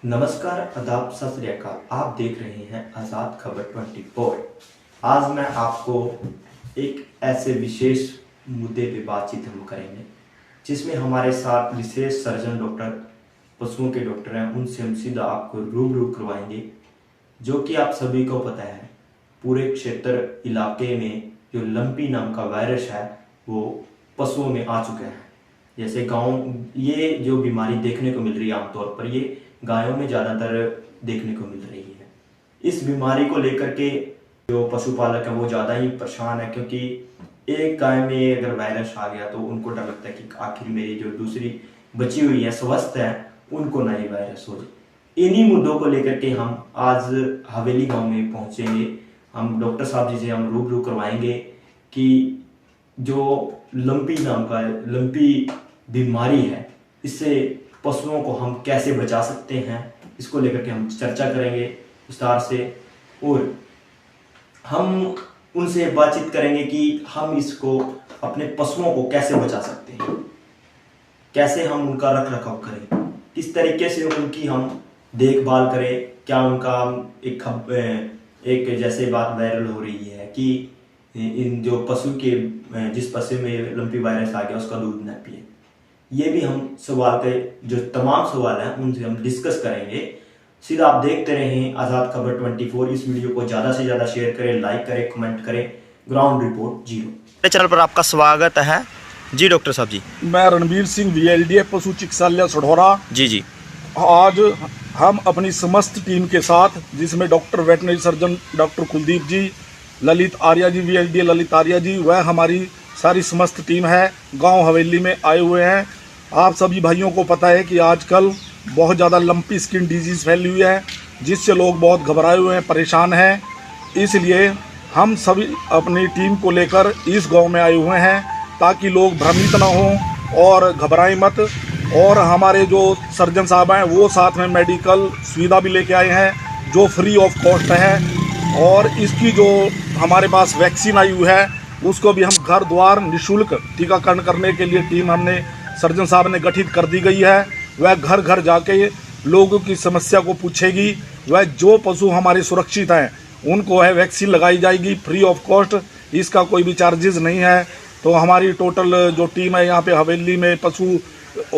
नमस्कार, आदाब, सत श्री अकाल। आप देख रहे हैं आज़ाद खबर 24। आज मैं आपको एक ऐसे विशेष मुद्दे पे बातचीत हम करेंगे जिसमें हमारे साथ विशेष सर्जन डॉक्टर, पशुओं के डॉक्टर हैं। उनसे हम सीधा आपको रूबरू करवाएंगे। जो कि आप सभी को पता है, पूरे क्षेत्र इलाके में जो लंपी नाम का वायरस है वो पशुओं में आ चुका है। जैसे गाँव, ये जो बीमारी देखने को मिल रही है आमतौर पर ये गायों में ज़्यादातर देखने को मिल रही है। इस बीमारी को लेकर के जो पशुपालक है वो ज़्यादा ही परेशान है, क्योंकि एक गाय में अगर वायरस आ गया तो उनको डर लगता है कि आखिर मेरी जो दूसरी बची हुई है स्वस्थ है उनको ना ये वायरस हो जाए। इन्हीं मुद्दों को लेकर के हम आज हवेली गांव में पहुंचेंगे। हम डॉक्टर साहब जी से हम रूबरू करवाएंगे कि जो लंपी नाम का लंपी बीमारी है इससे पशुओं को हम कैसे बचा सकते हैं, इसको लेकर के हम चर्चा करेंगे विस्तार से। और हम उनसे बातचीत करेंगे कि हम इसको अपने पशुओं को कैसे बचा सकते हैं, कैसे हम उनका रख रखाव करें, किस तरीके से उनकी हम देखभाल करें। क्या उनका एक जैसे बात वायरल हो रही है कि इन जो पशु के जिस पशु में लंपी वायरस आ गया उसका दूध न पिए। ये भी हम सवाल के जो तमाम सवाल हैं उनसे हम डिस्कस करेंगे। सीधा आप देखते रहें आज़ाद खबर 24। इस वीडियो को ज़्यादा से ज़्यादा शेयर करें, लाइक करें, कमेंट करें। ग्राउंड रिपोर्ट जीरो चैनल पर आपका स्वागत है जी। डॉक्टर साहब जी, मैं रणवीर सिंह VLDA पशु चिकित्सालय सढौरा। जी आज हम अपनी समस्त टीम के साथ, जिसमें doctor veterinary surgeon doctor Kuldeep ji, Lalit Arya ji VLDA Lalit Arya ji, वह हमारी सारी समस्त टीम है, गांव हवेली में आए हुए हैं। आप सभी भाइयों को पता है कि आजकल बहुत ज़्यादा लंपी स्किन डिजीज़ फैली हुई है, जिससे लोग बहुत घबराए हुए हैं, परेशान हैं। इसलिए हम सभी अपनी टीम को लेकर इस गांव में आए हुए हैं ताकि लोग भ्रमित ना हों और घबराएं मत। और हमारे जो सर्जन साहब हैं वो साथ में मेडिकल सुविधा भी लेके आए हैं जो फ्री ऑफ कॉस्ट है। और इसकी जो हमारे पास वैक्सीन आई हुई है उसको भी हम घर द्वार निःशुल्क टीकाकरण करने के लिए टीम हमने सर्जन साहब ने गठित कर दी गई है। वह घर घर जाके लोगों की समस्या को पूछेगी। वह जो पशु हमारे सुरक्षित हैं उनको है वैक्सीन लगाई जाएगी फ्री ऑफ कॉस्ट, इसका कोई भी चार्जेस नहीं है। तो हमारी टोटल जो टीम है यहाँ पे हवेली में पशु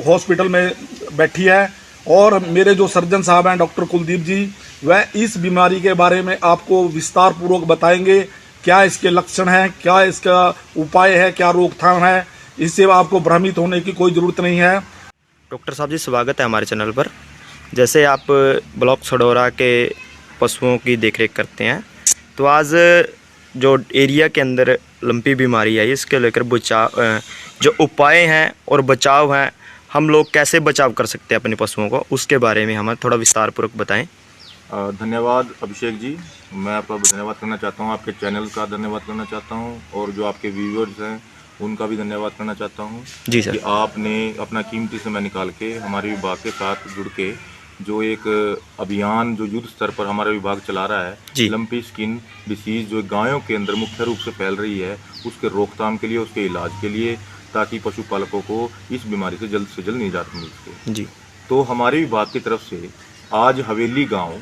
हॉस्पिटल में बैठी है। और मेरे जो सर्जन साहब हैं डॉक्टर कुलदीप जी, वह इस बीमारी के बारे में आपको विस्तार पूर्वक बताएंगे। क्या इसके लक्षण हैं, क्या इसका उपाय है, क्या रोकथाम है। इससे आपको भ्रमित होने की कोई ज़रूरत नहीं है। डॉक्टर साहब जी, स्वागत है हमारे चैनल पर। जैसे आप ब्लॉक सढौरा के पशुओं की देखरेख करते हैं, तो आज जो एरिया के अंदर लंपी बीमारी है इसके लेकर बचाव जो उपाय हैं और बचाव हैं, हम लोग कैसे बचाव कर सकते हैं अपने पशुओं को, उसके बारे में हमें थोड़ा विस्तार पूर्वक बताएं। धन्यवाद अभिषेक जी। मैं आपका धन्यवाद करना चाहता हूं, आपके चैनल का धन्यवाद करना चाहता हूं और जो आपके व्यूअर्स हैं उनका भी धन्यवाद करना चाहता हूं जी सर, कि आपने अपना कीमती समय निकाल के हमारे विभाग के साथ जुड़ के जो एक अभियान जो युद्ध स्तर पर हमारा विभाग चला रहा है, लंपी स्किन डिसीज़ जो गायों के अंदर मुख्य रूप से फैल रही है, उसके रोकथाम के लिए, उसके इलाज के लिए, ताकि पशुपालकों को इस बीमारी से जल्द निजात मिल सके जी। तो हमारे विभाग की तरफ से आज हवेली गाँव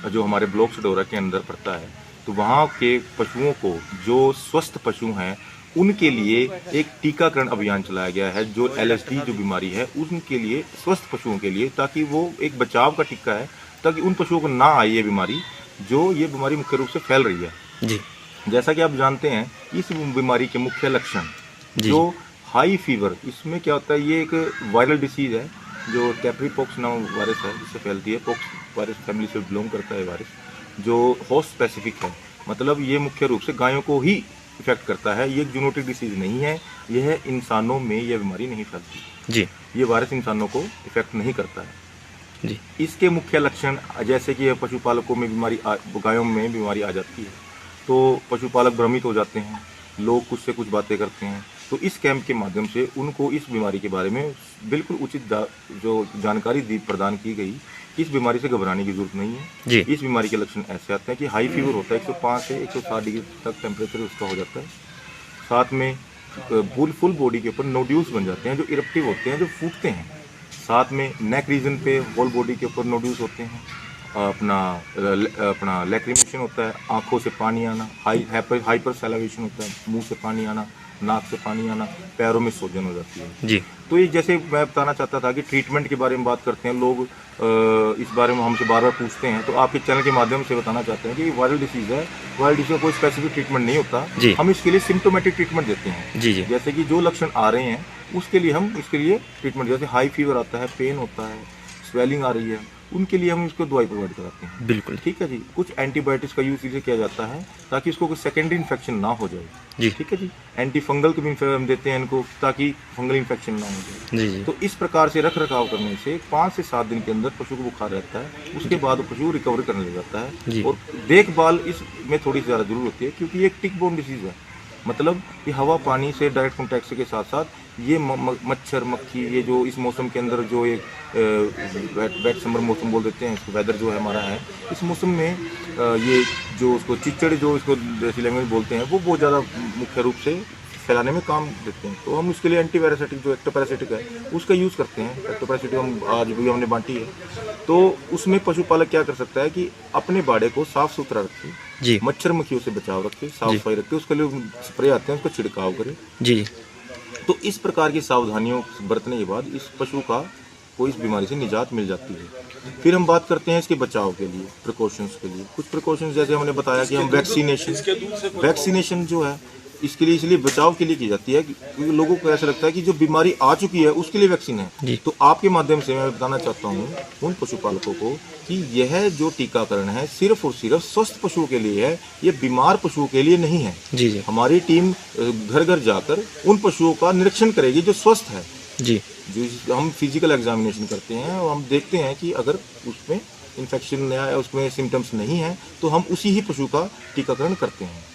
जो हमारे ब्लॉक सढौरा के अंदर पड़ता है, तो वहाँ के पशुओं को, जो स्वस्थ पशु हैं उनके लिए एक टीकाकरण अभियान चलाया गया है। जो LSD जो बीमारी है उनके लिए, स्वस्थ पशुओं के लिए, ताकि वो एक बचाव का टीका है, ताकि उन पशुओं को ना आए ये बीमारी, जो ये बीमारी मुख्य रूप से फैल रही है जी। जैसा कि आप जानते हैं इस बीमारी के मुख्य लक्षण जो हाई फीवर, इसमें क्या होता है, ये एक वायरल डिसीज़ है जो टेप्रीपॉक्स नाम वायरस है जिससे फैलती है। पॉक्स वायरस फैमिली से बिलोंग करता है वायरस, जो होस्ट स्पेसिफिक है, मतलब ये मुख्य रूप से गायों को ही इफेक्ट करता है। ये जूनोटिक डिसीज़ नहीं है, यह इंसानों में यह बीमारी नहीं फैलती जी। ये वायरस इंसानों को इफेक्ट नहीं करता है जी। इसके मुख्य लक्षण जैसे कि पशुपालकों में बीमारी गायों में बीमारी आ जाती है तो पशुपालक भ्रमित हो जाते हैं, लोग कुछ से कुछ बातें करते हैं। तो इस कैंप के माध्यम से उनको इस बीमारी के बारे में बिल्कुल उचित जो जानकारी प्रदान की गई। इस बीमारी से घबराने की जरूरत नहीं है जी। इस बीमारी के लक्षण ऐसे आते हैं कि हाई फीवर होता है, 105 से 160 डिग्री तक टेम्परेचर उसका हो जाता है। साथ में फुल बॉडी के ऊपर नोड्यूल्स बन जाते हैं जो इरप्टिव होते हैं, जो फूटते हैं। साथ में नेक रीजन पे होल बॉडी के ऊपर नोड्यूल्स होते हैं, अपना लैक्रिमेशन होता है, आंखों से पानी आना, हाइपर सैलिवेशन होता है, मुंह से पानी आना, नाक से पानी आना, पैरों में सूजन हो जाती है जी। तो ये जैसे मैं बताना चाहता था कि ट्रीटमेंट के बारे में बात करते हैं लोग, इस बारे में हमसे बार बार पूछते हैं, तो आपके चैनल के माध्यम से बताना चाहते हैं कि वायरल डिसीज़ है, वायरल डिसीज़ का कोई स्पेसिफिक ट्रीटमेंट नहीं होता जी। हम इसके लिए सिम्टोमेटिक ट्रीटमेंट देते हैं जी जी। जैसे कि जो लक्षण आ रहे हैं उसके लिए हम इसके लिए ट्रीटमेंट, जैसे हाई फीवर आता है, पेन होता है, स्वेलिंग आ रही है, उनके लिए हम इसको दवाई प्रोवाइड कराते हैं। बिल्कुल ठीक है जी। कुछ एंटीबायोटिक्स का यूज़ इसलिए किया जाता है ताकि इसको कोई सेकेंडरी इन्फेक्शन ना हो जाए जी। ठीक है जी। एंटी फंगल के भी हम देते हैं इनको ताकि फंगल इन्फेक्शन ना हो जाए जी जी। तो इस प्रकार से रख रखाव करने से 5 से 7 दिन के अंदर पशु को बुखार रहता है, उसके बाद पशु रिकवर करने लग जाता जी। है। और देखभाल इसमें थोड़ी सी ज़्यादा जरूर होती है क्योंकि ये एक टिक बोर्न डिसीज़ है, मतलब ये हवा पानी से डायरेक्ट कॉन्टैक्ट के साथ साथ ये मच्छर मक्खी, ये जो इस मौसम के अंदर जो एक वेट समर मौसम बोल देते हैं इसको, वेदर जो है हमारा है, इस मौसम में ये जो उसको चिचड़ जो इसको देसी लैंग्वेज बोलते हैं वो बहुत ज़्यादा मुख्य रूप से फैलाने में काम देते हैं। तो हम उसके लिए एंटीवायरसेटिक जो एक्टोपैरासिटिक है उसका यूज़ करते हैं। एक्टोपैरासिटिक हम आज भी हमने बांटी है। तो उसमें पशुपालक क्या कर सकता है कि अपने बाड़े को साफ सुथरा रखे जी मच्छर मक्खियों से बचाव रखे, साफ सफाई रखे, उसके लिए स्प्रे आते हैं उसका छिड़काव करे। जी। तो इस प्रकार की सावधानियों बरतने के बाद इस पशु का को इस बीमारी से निजात मिल जाती है। फिर हम बात करते हैं इसके बचाव के लिए, प्रिकॉशंस के लिए। कुछ प्रिकॉशंस जैसे हमने बताया कि हम वैक्सीनेशन जो है इसके लिए इसलिए बचाव के लिए की जाती है क्योंकि लोगों को ऐसा लगता है कि जो बीमारी आ चुकी है उसके लिए वैक्सीन है। तो आपके माध्यम से मैं बताना चाहता हूँ उन पशुपालकों को कि यह जो टीकाकरण है सिर्फ और सिर्फ स्वस्थ पशुओं के लिए है, ये बीमार पशुओं के लिए नहीं है। जी जी। हमारी टीम घर घर जाकर उन पशुओं का निरीक्षण करेगी जो स्वस्थ है जी। जो हम फिजिकल एग्जामिनेशन करते हैं और हम देखते हैं कि अगर उसमें इन्फेक्शन या उसमें सिम्टम्स नहीं है तो हम उसी ही पशु का टीकाकरण करते हैं।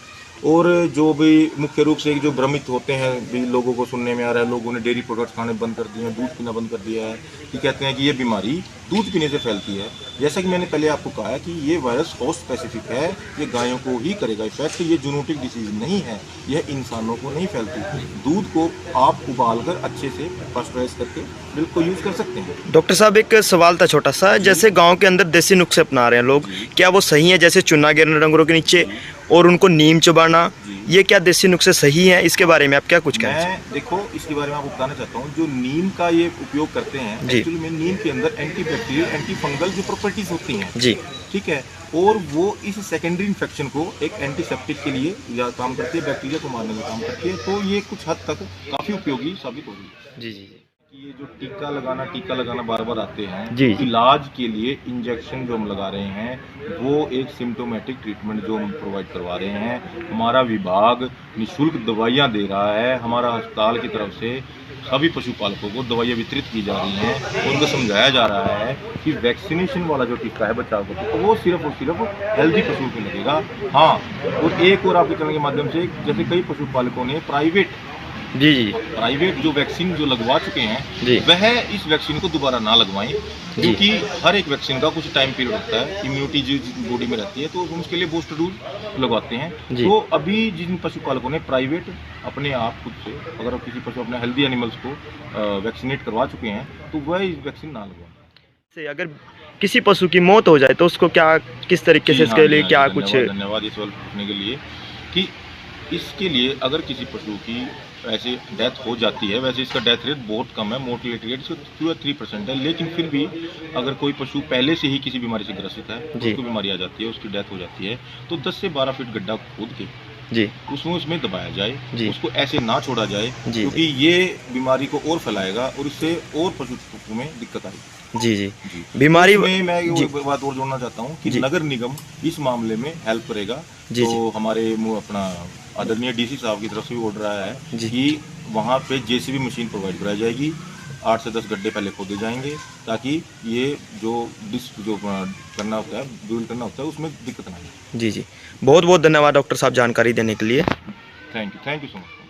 और जो भी मुख्य रूप से जो भ्रमित होते हैं भी लोगों को सुनने में आ रहा है, लोगों ने डेयरी प्रोडक्ट्स खाने बंद कर दिए हैं, दूध पीना बंद कर दिया है, कि कहते हैं कि ये बीमारी दूध पीने से फैलती है। जैसा कि मैंने पहले आपको कहा है कि ये वायरस होस्ट स्पेसिफिक है, ये गायों को ही करेगा इफेक्ट, ये जूनोटिक डिसीज नहीं है, यह इंसानों को नहीं फैलती। दूध को आप उबाल कर अच्छे से पास्चराइज करके मिल्क को यूज़ कर सकते हैं। डॉक्टर साहब एक सवाल था छोटा सा, जैसे गांव के अंदर देसी नुस्खे अपना रहे हैं लोग, क्या वो सही है? जैसे चुना गिरना डंगरों के नीचे और उनको नीम चबाना, ये क्या देसी नुस्खे सही हैं? इसके बारे में आप क्या कुछ कहें? मैं देखो इसके बारे में आपको बताना चाहता हूँ। जो नीम का ये उपयोग करते हैं एक्चुअली में नीम के अंदर एंटी बैक्टीरियल एंटी फंगल जो प्रॉपर्टीज होती हैं जी ठीक है, और वो इस सेकेंडरी इन्फेक्शन को एक एंटीसेप्टिक के लिए या काम करती है, बैक्टीरिया को मारने का काम करती है। तो ये कुछ हद तक काफ़ी उपयोगी साबित होगी। जी जी। ये जो टीका लगाना बार बार आते हैं जी। इलाज के लिए इंजेक्शन जो हम लगा रहे हैं वो एक सिम्टोमेटिक ट्रीटमेंट जो हम प्रोवाइड करवा रहे हैं। हमारा विभाग निःशुल्क दवाइयाँ दे रहा है, हमारा अस्पताल की तरफ से सभी पशुपालकों को दवाइयाँ वितरित की जा रही हैं। उनको समझाया जा रहा है कि वैक्सीनेशन वाला जो टीका है बचाव का टीका वो सिर्फ और सिर्फ हेल्दी पशुओं को लगेगा। हाँ, और एक और आपके चैनल के माध्यम से जैसे कई पशुपालकों ने प्राइवेट जो वैक्सीन जो लगवा चुके हैं वह इस वैक्सीन को दोबारा ना लगवाएं, क्योंकि हर एक वैक्सीन का कुछ टाइम पीरियड होता है, इम्यूनिटी जो बॉडी में रहती है, तो हम उसके लिए बूस्टर डोज लगवाते हैं। तो अभी जिन पशुपालकों ने प्राइवेट अपने आप खुद से अगर किसी पशु अपने हेल्दी एनिमल्स को वैक्सीनेट करवा चुके हैं तो वह इस वैक्सीन ना लगवाएं। अगर किसी पशु की मौत हो जाए तो उसको क्या, किस तरीके से इसके लिए क्या कुछ? धन्यवाद इस सवाल पूछने के लिए कि इसके लिए अगर किसी पशु की ऐसे डेथ हो जाती है, वैसे इसका डेथ रेट बहुत कम है, मोर्टेलिटी रेट इसका 2 या 3% है, लेकिन फिर भी अगर कोई पशु पहले से ही किसी बीमारी से ग्रसित है, उसको बीमारी आ जाती है, उसकी डेथ हो जाती है, तो 10 से 12 फीट गड्ढा खोद के उसमें दबाया जाए, उसको ऐसे ना छोड़ा जाए, क्योंकि ये बीमारी को और फैलाएगा और इससे और पशु में दिक्कत आएगी। जी। बीमारी में मैं ये बात और जोड़ना चाहता हूँ कि नगर निगम इस मामले में हेल्प करेगा। तो हमारे अपना आदरणीय डीसी साहब की तरफ से भी ऑर्डर आया है कि वहाँ पे जेसीबी मशीन प्रोवाइड कराई जाएगी, 8 से 10 गड्ढे पहले खोदे जाएंगे ताकि ये जो करना होता है, ड्रिल करना होता है, उसमें दिक्कत ना आए। जी। बहुत बहुत धन्यवाद डॉक्टर साहब जानकारी देने के लिए। Thank you so much.